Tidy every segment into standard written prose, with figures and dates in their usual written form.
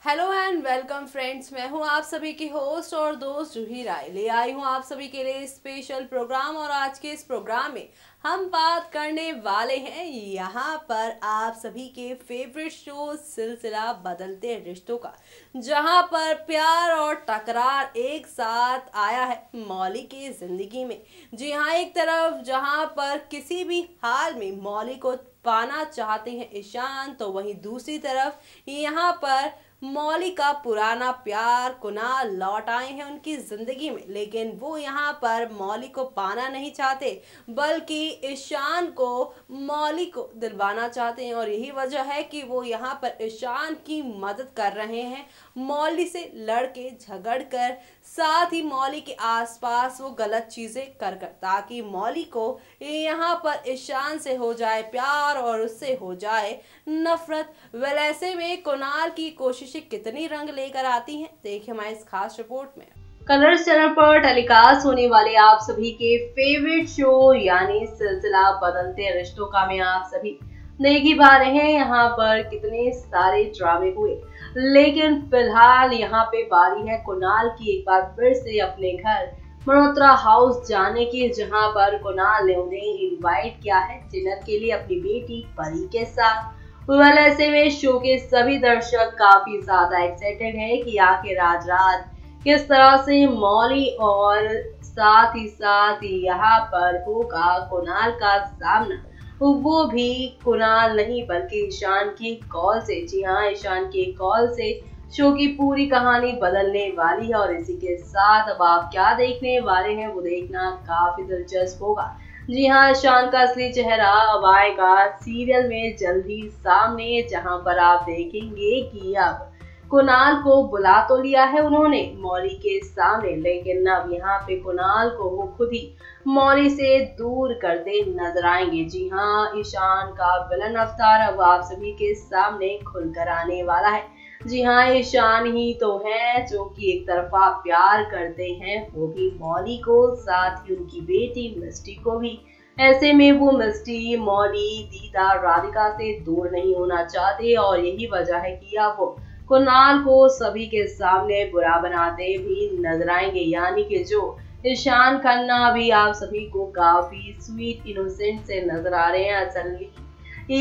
Hello and welcome friends, मैं हूं आप सभी की होस्ट और दोस्त जूही राय। ले आई हूं आप सभी के लिए स्पेशल प्रोग्राम और आज के इस प्रोग्राम में हम बात करने वाले हैं यहां पर आप सभी के फेवरेट शो सिलसिला बदलते रिश्तों का, जहां पर प्यार और टकरार एक साथ आया है मौली की जिंदगी में। जी हाँ, एक तरफ जहां पर किसी भी हाल में मौली को पाना चाहते हैं ईशान, तो वहीं दूसरी तरफ यहाँ पर मौली का पुराना प्यार कुणाल लौट आए हैं उनकी जिंदगी में, लेकिन वो यहाँ पर मौली को पाना नहीं चाहते बल्कि ईशान को मौली को दिलवाना चाहते हैं। और यही वजह है कि वो यहाँ पर ईशान की मदद कर रहे हैं मौली से लड़के झगड़ कर, साथ ही मौली के आसपास वो गलत चीजें कर कर, ताकि मौली को यहाँ पर ईशान से हो जाए प्यार और उससे हो जाए नफरत। वेल, ऐसे में कुणाल की कोशिशें कितनी रंग लेकर आती हैं, देखिए हमारे इस खास रिपोर्ट में। कलर्स चैनल पर टेलीकास्ट होने वाले आप सभी के फेवरेट शो यानी सिलसिला बदलते रिश्तों का में आप सभी देख ही पा रहे हैं यहाँ पर कितने सारे ड्रामे हुए, लेकिन फिलहाल यहाँ पे बारी है कुणाल की एक बार फिर से अपने घर मल्होत्रा हाउस जाने की, जहाँ पर कुणाल ने उन्हें इनवाइट किया है डिनर के लिए अपनी बेटी परी के साथ। वेल, ऐसे में शो के सभी दर्शक काफी ज्यादा एक्साइटेड है कि आखिर आज रात किस तरह से मौली और साथ ही यहाँ पर होगा कुणाल का सामना, वो भी कुणाल नहीं बल्कि ईशान की कॉल से। जी हाँ, ईशान की कॉल से शो की पूरी कहानी बदलने वाली है और इसी के साथ अब आप क्या देखने वाले हैं वो देखना काफी दिलचस्प होगा। जी हाँ, ईशान का असली चेहरा अब आएगा सीरियल में जल्द ही सामने, जहां पर आप देखेंगे कि अब कुणाल को बुला तो लिया है उन्होंने मौली के सामने, लेकिन अब यहाँ पे कुणाल को वो खुद ही मौली से दूर करते नजर आएंगे। जी हाँ, ईशान का विलन अवतार अब आप सभी के सामने खुलकर आने वाला है। जी हाँ, ईशान ही तो है जो कि एक तरफा प्यार करते हैं, वो भी मौली को, साथ ही उनकी बेटी मिस्टी को भी। ऐसे में वो मिस्टी मौली दीदा राधिका से दूर नहीं होना चाहते और यही वजह है कि अब वो कुणाल को सभी के सामने बुरा बनाते भी नजर आएंगे। यानी कि जो ईशान खन्ना भी आप सभी को काफी स्वीट इनोसेंट से नजर आ रहे हैं, असली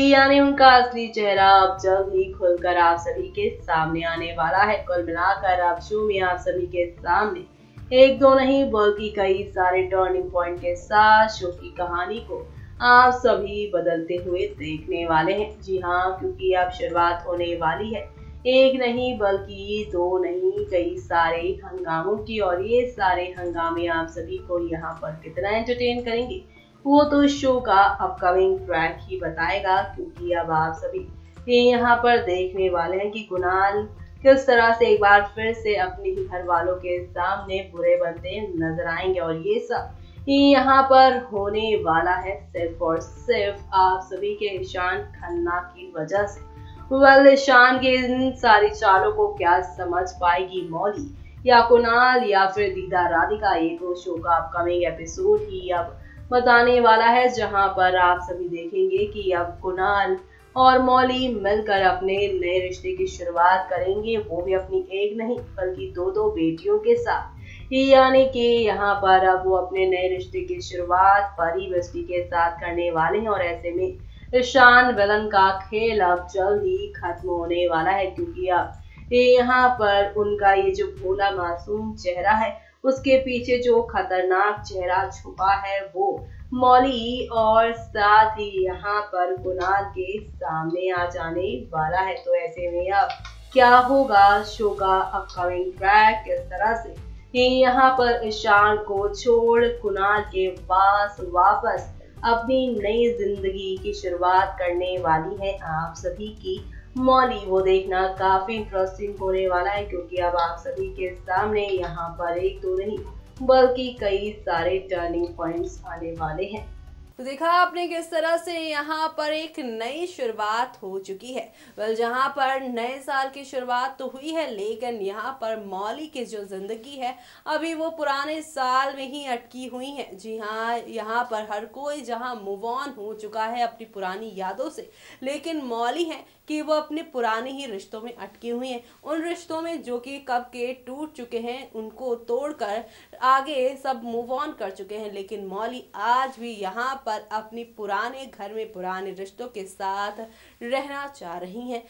यानी उनका असली चेहरा अब जल्द ही खुलकर आप सभी के सामने आने वाला है। कुल मिलाकर अब शो में आप सभी के सामने एक दो नहीं बल्कि कई सारे टर्निंग पॉइंट के साथ शो की कहानी को आप सभी बदलते हुए देखने वाले हैं। जी हाँ, क्योंकि अब शुरुआत होने वाली है एक नहीं बल्कि दो नहीं कई सारे हंगामों की, और ये सारे हंगामे आप सभी को यहाँ पर कितना एंटरटेन करेंगे वो तो शो का अपकमिंग ट्रैक ही बताएगा। क्योंकि अब आप सभी यहाँ पर देखने वाले हैं कि कुणाल किस तरह से एक बार फिर से अपने ही घर वालों के सामने बुरे बनते नजर आएंगे, और ये सब यहाँ पर होने वाला है सिर्फ और सिर्फ आप सभी के ईशान खन्ना की वजह से। वेल, ईशान के इन सारी चालों को क्या समझ पाएगी मौली या कुणाल या फिर दीदा राधिका, ये तो शो का अपकमिंग एपिसोड ही अब बताने वाला है, जहां पर आप सभी देखेंगे कि अब कुणाल और मौली मिलकर अपने नए रिश्ते की शुरुआत करेंगे, वो भी अपनी एक नहीं बल्कि दो दो बेटियों के साथ। यानी कि यहाँ पर अब वो अपने नए रिश्ते की शुरुआत परी बस्ती के साथ करने वाले हैं, और ऐसे में ईशान विलन का खेल अब जल्द ही खत्म होने वाला है। क्योंकि अब यहाँ पर उनका ये जो भोला मासूम चेहरा है उसके पीछे जो खतरनाक चेहरा छुपा है वो मौली और साथ ही यहाँ पर कुणाल के सामने आ जाने वाला है। तो ऐसे में अब क्या होगा शो का अपकमिंग ट्रैक, किस तरह से यहाँ पर ईशान को छोड़ कुणाल के पास वापस अपनी नई जिंदगी की शुरुआत करने वाली है आप सभी की मौली, वो देखना काफी इंटरेस्टिंग होने वाला है। क्योंकि अब आप सभी के सामने यहाँ पर एक दो नहीं बल्कि कई सारे टर्निंग पॉइंट्स आने वाले हैं। तो देखा आपने किस तरह से यहाँ पर एक नई शुरुआत हो चुकी है। जहाँ पर नए साल की शुरुआत तो हुई है, लेकिन यहाँ पर मौली की जो जिंदगी है अभी वो पुराने साल में ही अटकी हुई है। जी हाँ, यहाँ पर हर कोई जहाँ मूव ऑन हो चुका है अपनी पुरानी यादों से, लेकिन मौली है कि वो अपने पुराने ही रिश्तों में अटकी हुई हैं। उन रिश्तों में जो कि कब के टूट चुके हैं, उनको तोड़कर आगे सब मूव ऑन कर चुके हैं, लेकिन मौली आज भी यहाँ पर अपनी पुराने घर में पुराने रिश्तों के साथ रहना चाह रही हैं।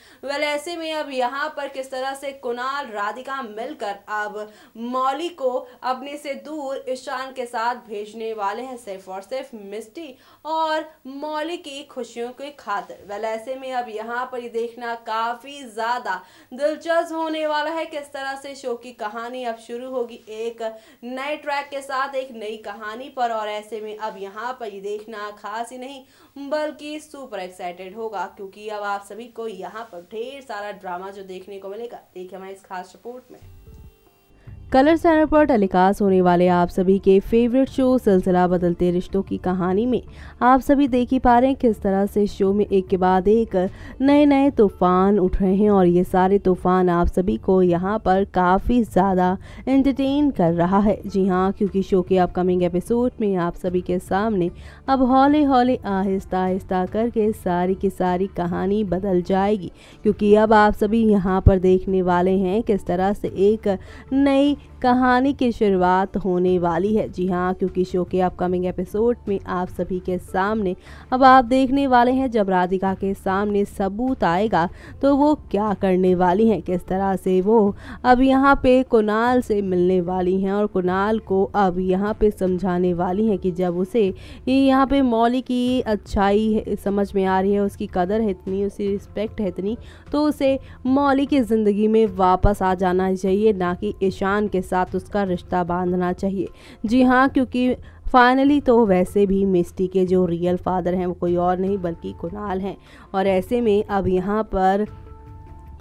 ऐसे में अब यहाँ पर किस तरह से कुणाल राधिका मिलकर अब मौली को अपने से दूर ईशान के साथ भेजने वाले हैं, सिर्फ और सिर्फ मिस्टी और मौली की खुशियों के खातिर। ऐसे में अब यहाँ पर ये देखना काफी ज्यादा दिलचस्प होने वाला है किस तरह से शो की कहानी अब शुरू होगी एक नए ट्रैक के साथ, एक नई कहानी पर। और ऐसे में अब यहाँ पर ये देखना खास ही नहीं बल्कि सुपर एक्साइटेड होगा, क्योंकि अब आप सभी को यहाँ पर ढेर सारा ड्रामा जो देखने को मिलेगा। देखिए हमारे इस खास रिपोर्ट में। कलर्स चैनल पर टेलीकास्ट होने वाले आप सभी के फेवरेट शो सिलसिला बदलते रिश्तों की कहानी में आप सभी देख ही पा रहे हैं किस तरह से शो में एक के बाद एक नए नए तूफान उठ रहे हैं, और ये सारे तूफान आप सभी को यहाँ पर काफ़ी ज़्यादा एंटरटेन कर रहा है। जी हाँ, क्योंकि शो के अपकमिंग एपिसोड में आप सभी के सामने अब हौले हौले आहिस्ता आहिस्ता करके सारी की सारी कहानी बदल जाएगी, क्योंकि अब आप सभी यहाँ पर देखने वाले हैं किस तरह से एक नई कहानी की शुरुआत होने वाली है। जी हाँ, क्योंकि शो के अपकमिंग एपिसोड में आप सभी के सामने अब आप देखने वाले हैं जब राधिका के सामने सबूत आएगा तो वो क्या करने वाली हैं, किस तरह से वो अब यहाँ पे कुणाल से मिलने वाली हैं और कुणाल को अब यहाँ पे समझाने वाली हैं कि जब उसे यहाँ पे मौली की अच्छाई समझ में आ रही है, उसकी कदर है इतनी, उसकी रिस्पेक्ट है इतनी, तो उसे मौली की ज़िंदगी में वापस आ जाना चाहिए, ना कि ईशान के साथ उसका रिश्ता बांधना चाहिए। जी हाँ, क्योंकि फाइनली तो वैसे भी मिस्टी के जो रियल फादर हैं वो कोई और नहीं बल्कि कुणाल हैं। और ऐसे में अब यहाँ पर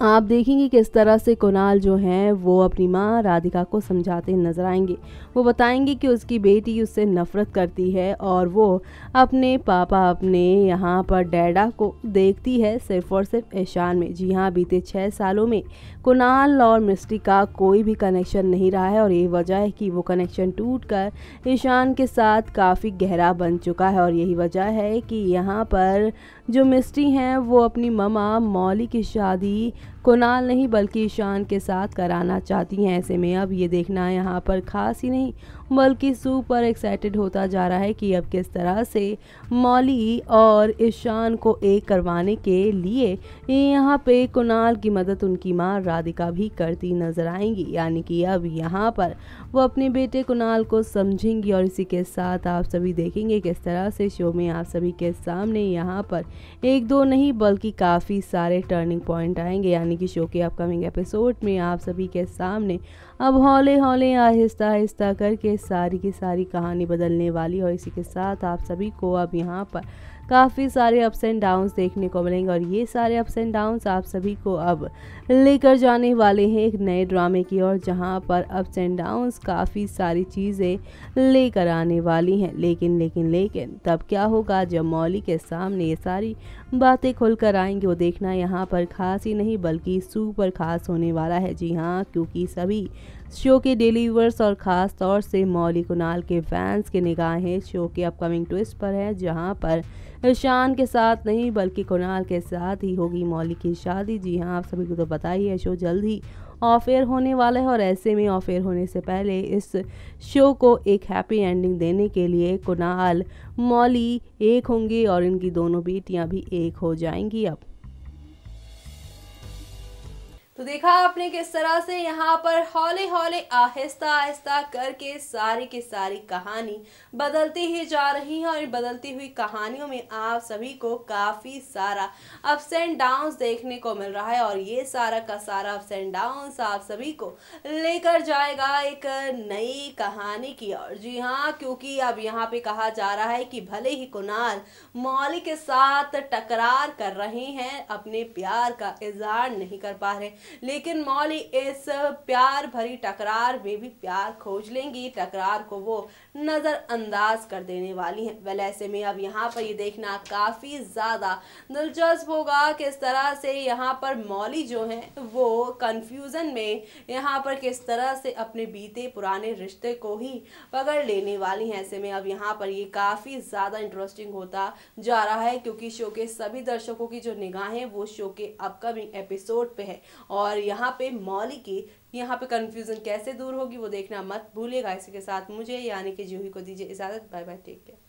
आप देखेंगे किस तरह से कुणाल जो हैं वो अपनी माँ राधिका को समझाते नजर आएंगे। वो बताएंगे कि उसकी बेटी उससे नफरत करती है और वो अपने पापा अपने यहाँ पर डैडा को देखती है सिर्फ और सिर्फ ईशान में। जी हाँ, बीते 6 सालों में कुणाल और मिस्टी का कोई भी कनेक्शन नहीं रहा है, और ये वजह है कि वो कनेक्शन टूटकर ईशान के साथ काफ़ी गहरा बन चुका है। और यही वजह है कि यहाँ पर जो मिस्टी हैं वो अपनी ममा मौली की शादी कुणाल नहीं बल्कि ईशान के साथ कराना चाहती हैं। ऐसे में अब ये देखना यहाँ पर खास ही नहीं बल्कि सुपर एक्साइटेड होता जा रहा है कि अब किस तरह से मौली और ईशान को एक करवाने के लिए यहाँ पे कुणाल की मदद उनकी माँ राधिका भी करती नजर आएंगी। यानी कि अब यहाँ पर वो अपने बेटे कुणाल को समझेंगी, और इसी के साथ आप सभी देखेंगे किस तरह से शो में आप सभी के सामने यहाँ पर एक दो नहीं बल्कि काफ़ी सारे टर्निंग पॉइंट आएंगे। यानी कि शो के अपकमिंग एपिसोड में आप सभी के सामने अब हौले हौले आहिस्ता आहिस्ता करके सारी की सारी कहानी बदलने वाली। और इसी के साथ आप सभी को अब यहाँ पर काफ़ी सारे अप्स एंड डाउन्स देखने को मिलेंगे, और ये सारे अप्स एंड डाउन्स आप सभी को अब लेकर जाने वाले हैं एक नए ड्रामे की ओर, जहाँ पर अप्स एंड डाउन्स काफ़ी सारी चीज़ें लेकर आने वाली हैं। लेकिन तब क्या होगा जब मौली के सामने ये सारी बातें खुलकर आएंगी, वो देखना यहाँ पर खास ही नहीं बल्कि सुपर खास होने वाला है। जी हाँ, क्योंकि सभी शो के डेली व्यूअर्स और ख़ास तौर से मौली कुणाल के फैंस की निगाहें शो के अपकमिंग ट्विस्ट पर है, जहां पर ईशान के साथ नहीं बल्कि कुणाल के साथ ही होगी मौली की शादी। जी हां, आप सभी को तो पता ही है शो जल्द ही ऑफ एयर होने वाला है, और ऐसे में ऑफ एयर होने से पहले इस शो को एक हैप्पी एंडिंग देने के लिए कुणाल मौली एक होंगे और इनकी दोनों बेटियां भी एक हो जाएंगी। अब तो देखा आपने किस तरह से यहाँ पर हौले हौले आहिस्ता आहिस्ता करके सारी की सारी कहानी बदलती ही जा रही है, और बदलती हुई कहानियों में आप सभी को काफ़ी सारा अप्स एंड डाउन्स देखने को मिल रहा है, और ये सारा का सारा अप्स एंड डाउन्स आप सभी को लेकर जाएगा एक नई कहानी की ओर। जी हाँ, क्योंकि अब यहाँ पे कहा जा रहा है कि भले ही कुणाल मौली के साथ टकरार कर रहे हैं, अपने प्यार का इजहार नहीं कर पा रहे, लेकिन मौली इस प्यार भरी टकरार में भी प्यार खोज लेंगी, टकरार को वो नजरअंदाज कर देने वाली हैं। वेल ऐसे में अब यहाँ पर ये देखना काफी ज्यादा दिलचस्प होगा किस तरह से यहाँ पर मौली जो है वो कंफ्यूजन में यहाँ पर किस तरह से अपने बीते पुराने रिश्ते को ही पकड़ लेने वाली हैं। ऐसे में अब यहाँ पर ये काफी ज्यादा इंटरेस्टिंग होता जा रहा है, क्योंकि शो के सभी दर्शकों की जो निगाहें वो शो के अपकमिंग एपिसोड पे है और यहाँ पे मौली की यहाँ पे कंफ्यूजन कैसे दूर होगी वो देखना मत भूलिएगा। इसी के साथ मुझे यानी कि जूही को दीजिए इजाजत। Bye bye, take care.